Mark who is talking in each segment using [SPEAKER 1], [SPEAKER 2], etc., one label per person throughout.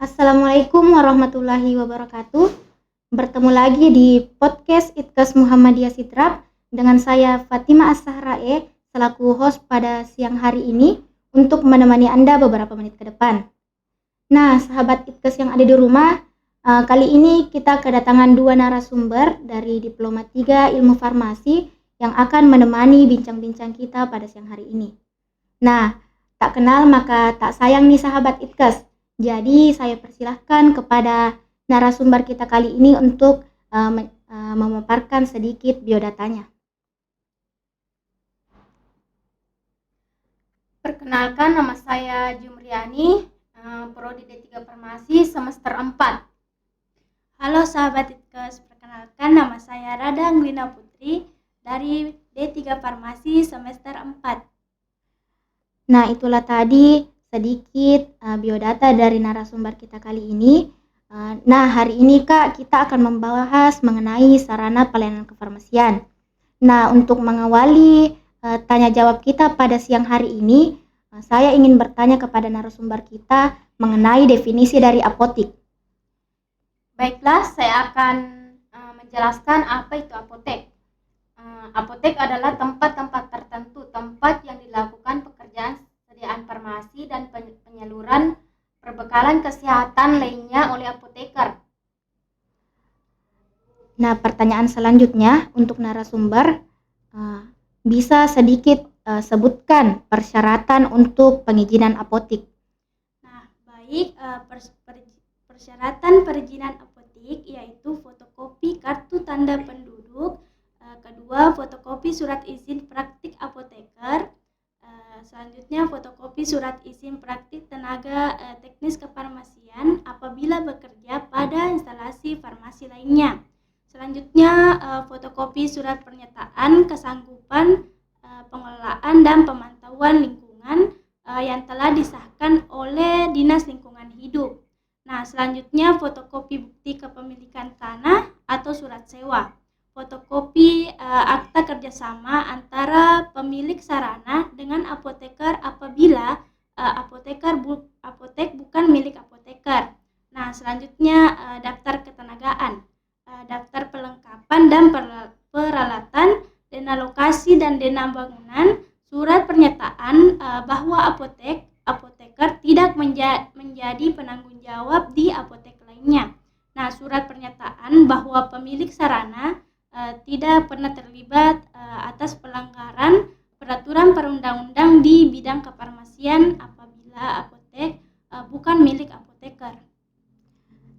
[SPEAKER 1] Assalamualaikum warahmatullahi wabarakatuh. Bertemu lagi di podcast Itkes Muhammadiyah Sidrap dengan saya Fatima As-Sahrae selaku host pada siang hari ini untuk menemani Anda beberapa menit ke depan. Nah, sahabat Itkes yang ada di rumah, kali ini kita kedatangan dua narasumber dari Diploma 3 Ilmu Farmasi yang akan menemani bincang-bincang kita pada siang hari ini. Nah, tak kenal maka tak sayang nih sahabat Itkes. Jadi saya persilahkan kepada narasumber kita kali ini untuk memaparkan sedikit biodatanya.
[SPEAKER 2] Perkenalkan, nama saya Jumriani, Prodi D3 Farmasi semester 4.
[SPEAKER 3] Halo sahabat Itkes, perkenalkan nama saya Rada Anglina Putri dari D3 Farmasi semester 4.
[SPEAKER 1] Nah, itulah tadi sedikit biodata dari narasumber kita kali ini. Nah, hari ini Kak, kita akan membahas mengenai sarana pelayanan kefarmasian. Nah, untuk mengawali tanya jawab kita pada siang hari ini, saya ingin bertanya kepada narasumber kita mengenai definisi dari apotik.
[SPEAKER 2] Baiklah, saya akan menjelaskan apa itu apotek. Apotek adalah tempat-tempat tertentu, tempat yang dilakukan pekerjaan sediaan farmasi dan penyaluran perbekalan kesehatan lainnya oleh apoteker.
[SPEAKER 1] Nah, pertanyaan selanjutnya untuk narasumber, bisa sedikit sebutkan persyaratan untuk pengizinan apotik.
[SPEAKER 3] Nah, baik, persyaratan perizinan apotik yaitu fotokopi kartu tanda penduduk, kedua fotokopi surat izin praktik apoteker, selanjutnya fotokopi surat izin praktik tenaga teknis kefarmasian apabila bekerja pada instalasi farmasi lainnya. Selanjutnya fotokopi surat pernyataan kesanggupan pengelolaan dan pemantauan lingkungan yang telah disahkan oleh Dinas Lingkungan Hidup. Nah, selanjutnya fotokopi bukti kepemilikan tanah atau surat sewa. Fotokopi akta kerjasama antara pemilik sarana dengan apoteker apabila apotek bukan milik apoteker. Nah, selanjutnya daftar ketenagaan, daftar pelengkapan dan peralatan, dana lokasi dan dana bangunan, surat pernyataan bahwa apoteker tidak menjadi penanggung jawab di apotek lainnya. Nah, surat pernyataan bahwa pemilik sarana tidak pernah terlibat atas pelanggaran peraturan perundang-undang di bidang kefarmasian apabila apotek bukan milik apoteker.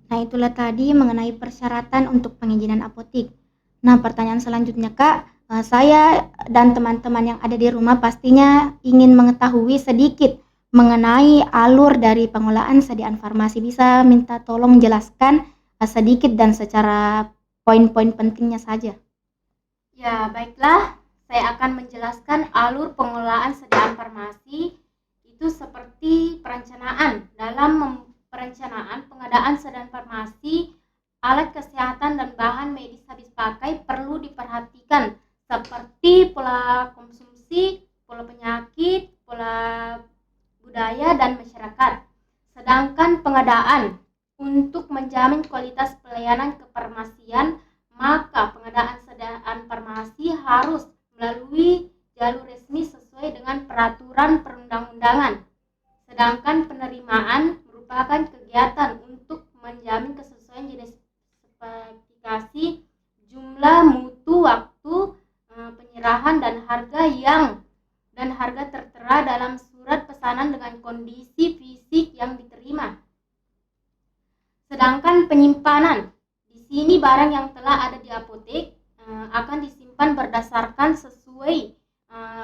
[SPEAKER 1] Nah, itulah tadi mengenai persyaratan untuk pengizinan apotik. Nah, pertanyaan selanjutnya Kak, saya dan teman-teman yang ada di rumah pastinya ingin mengetahui sedikit mengenai alur dari pengolahan sediaan farmasi. Bisa minta tolong jelaskan sedikit dan secara poin-poin pentingnya saja.
[SPEAKER 2] Ya, baiklah, saya akan menjelaskan alur pengolahan sediaan farmasi itu seperti perencanaan. Dalam perencanaan pengadaan sediaan farmasi, alat kesehatan dan bahan medis habis pakai perlu diperhatikan seperti pola konsumsi, pola penyakit, pola budaya dan masyarakat. Sedangkan pengadaan untuk menjamin kualitas pelayanan kefarmasian, maka pengadaan sediaan farmasi harus melalui jalur resmi sesuai dengan peraturan perundang-undangan. Sedangkan penerimaan merupakan kegiatan untuk menjamin kesesuaian jenis spesifikasi, jumlah, mutu, waktu penyerahan dan harga tertera dalam surat pesanan dengan kondisi fisik yang diterima. Sedangkan penyimpanan, di sini barang yang telah ada di apotek akan disimpan berdasarkan sesuai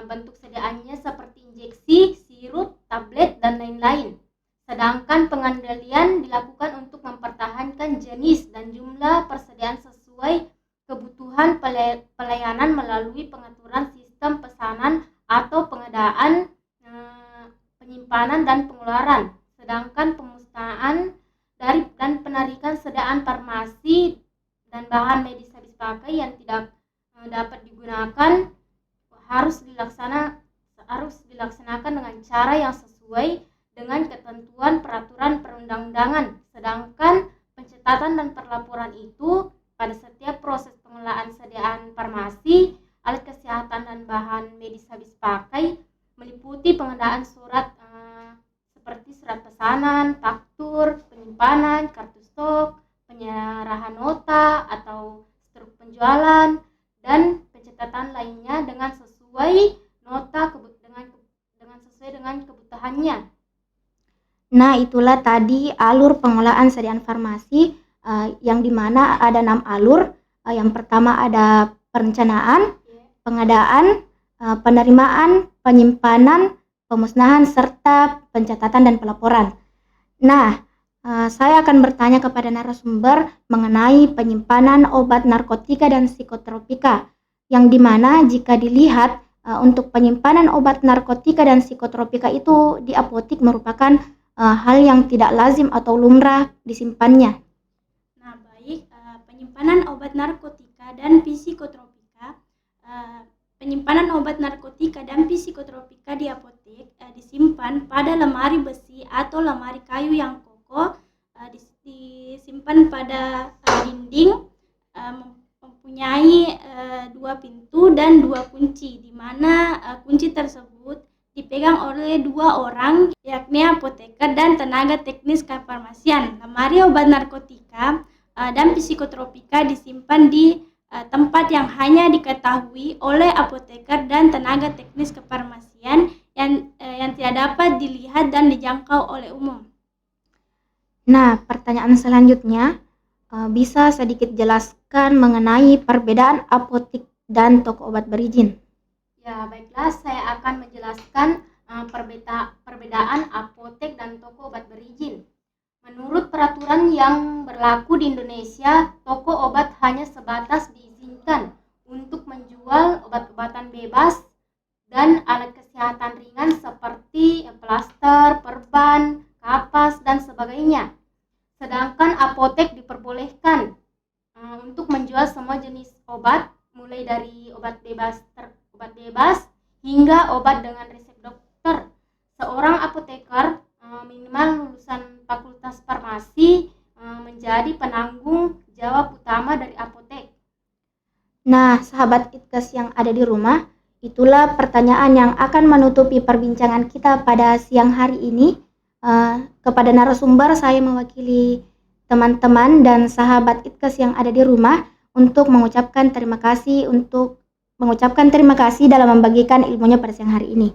[SPEAKER 2] bentuk sediaannya seperti injeksi, sirup, tablet, dan lain-lain. Sedangkan pengendalian dilakukan untuk mempertahankan jenis dan jumlah persediaan sesuai kebutuhan pelayanan melalui pengaturan sistem pesanan atau pengadaan, penyimpanan, dan pengeluaran. Sedangkan pemusnahan dan penarikan sediaan farmasi dan bahan medis habis pakai yang tidak dapat digunakan harus dilaksanakan dengan cara yang sesuai dengan ketentuan peraturan perundang-undangan. Sedangkan pencatatan dan perlaporan itu pada setiap proses pengelolaan sediaan farmasi, alat kesehatan dan bahan medis habis pakai meliputi pengadaan surat seperti surat pesanan, faktur, penyimpanan, kartu stok, penyerahan nota atau struk penjualan, dan pencatatan lainnya dengan sesuai nota sesuai dengan kebutuhannya.
[SPEAKER 1] Nah, itulah tadi alur pengelolaan sediaan farmasi yang dimana ada 6 alur. Yang pertama ada perencanaan, pengadaan, penerimaan, penyimpanan, pemusnahan, serta pencatatan dan pelaporan. Nah, saya akan bertanya kepada narasumber mengenai penyimpanan obat narkotika dan psikotropika, yang dimana jika dilihat untuk penyimpanan obat narkotika dan psikotropika itu di apotik merupakan hal yang tidak lazim atau lumrah disimpannya.
[SPEAKER 3] Nah, baik, penyimpanan obat narkotika dan psikotropika. Penyimpanan obat narkotika dan psikotropika di apotek disimpan pada lemari besi atau lemari kayu yang kokoh, disimpan pada dinding, mempunyai 2 pintu dan 2 kunci, di mana kunci tersebut dipegang oleh 2 orang, yakni apoteker dan tenaga teknis kefarmasian. Lemari obat narkotika dan psikotropika disimpan di tempat yang hanya diketahui oleh apoteker dan tenaga teknis kefarmasian yang tidak dapat dilihat dan dijangkau oleh umum.
[SPEAKER 1] Nah, pertanyaan selanjutnya, bisa sedikit jelaskan mengenai perbedaan apotek dan toko obat berizin?
[SPEAKER 2] Ya, baiklah, saya akan menjelaskan perbedaan apotek dan toko obat berizin. Menurut peraturan yang berlaku di Indonesia, toko obat hanya sebatas diizinkan untuk menjual obat-obatan bebas dan alat kesehatan ringan seperti plaster, perban, kapas, dan sebagainya. Sedangkan apotek diperbolehkan untuk menjual semua jenis obat, mulai dari obat bebas hingga obat dengan resep dokter. Seorang apoteker minimal lulusan fakultas farmasi menjadi penanggung jawab utama dari apotek.
[SPEAKER 1] Nah, sahabat ITKES yang ada di rumah, itulah pertanyaan yang akan menutupi perbincangan kita pada siang hari ini. Kepada narasumber, saya mewakili teman-teman dan sahabat ITKES yang ada di rumah untuk mengucapkan terima kasih dalam membagikan ilmunya pada siang hari ini.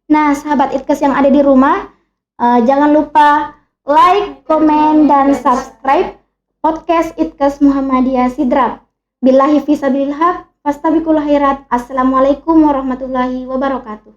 [SPEAKER 1] Nah, sahabat ITKES yang ada di rumah, jangan lupa like, komen, dan subscribe podcast ITKES Muhammadiyah Sidrap. Billahi fisabilillah, fastabiqul khairat. Assalamualaikum warahmatullahi wabarakatuh.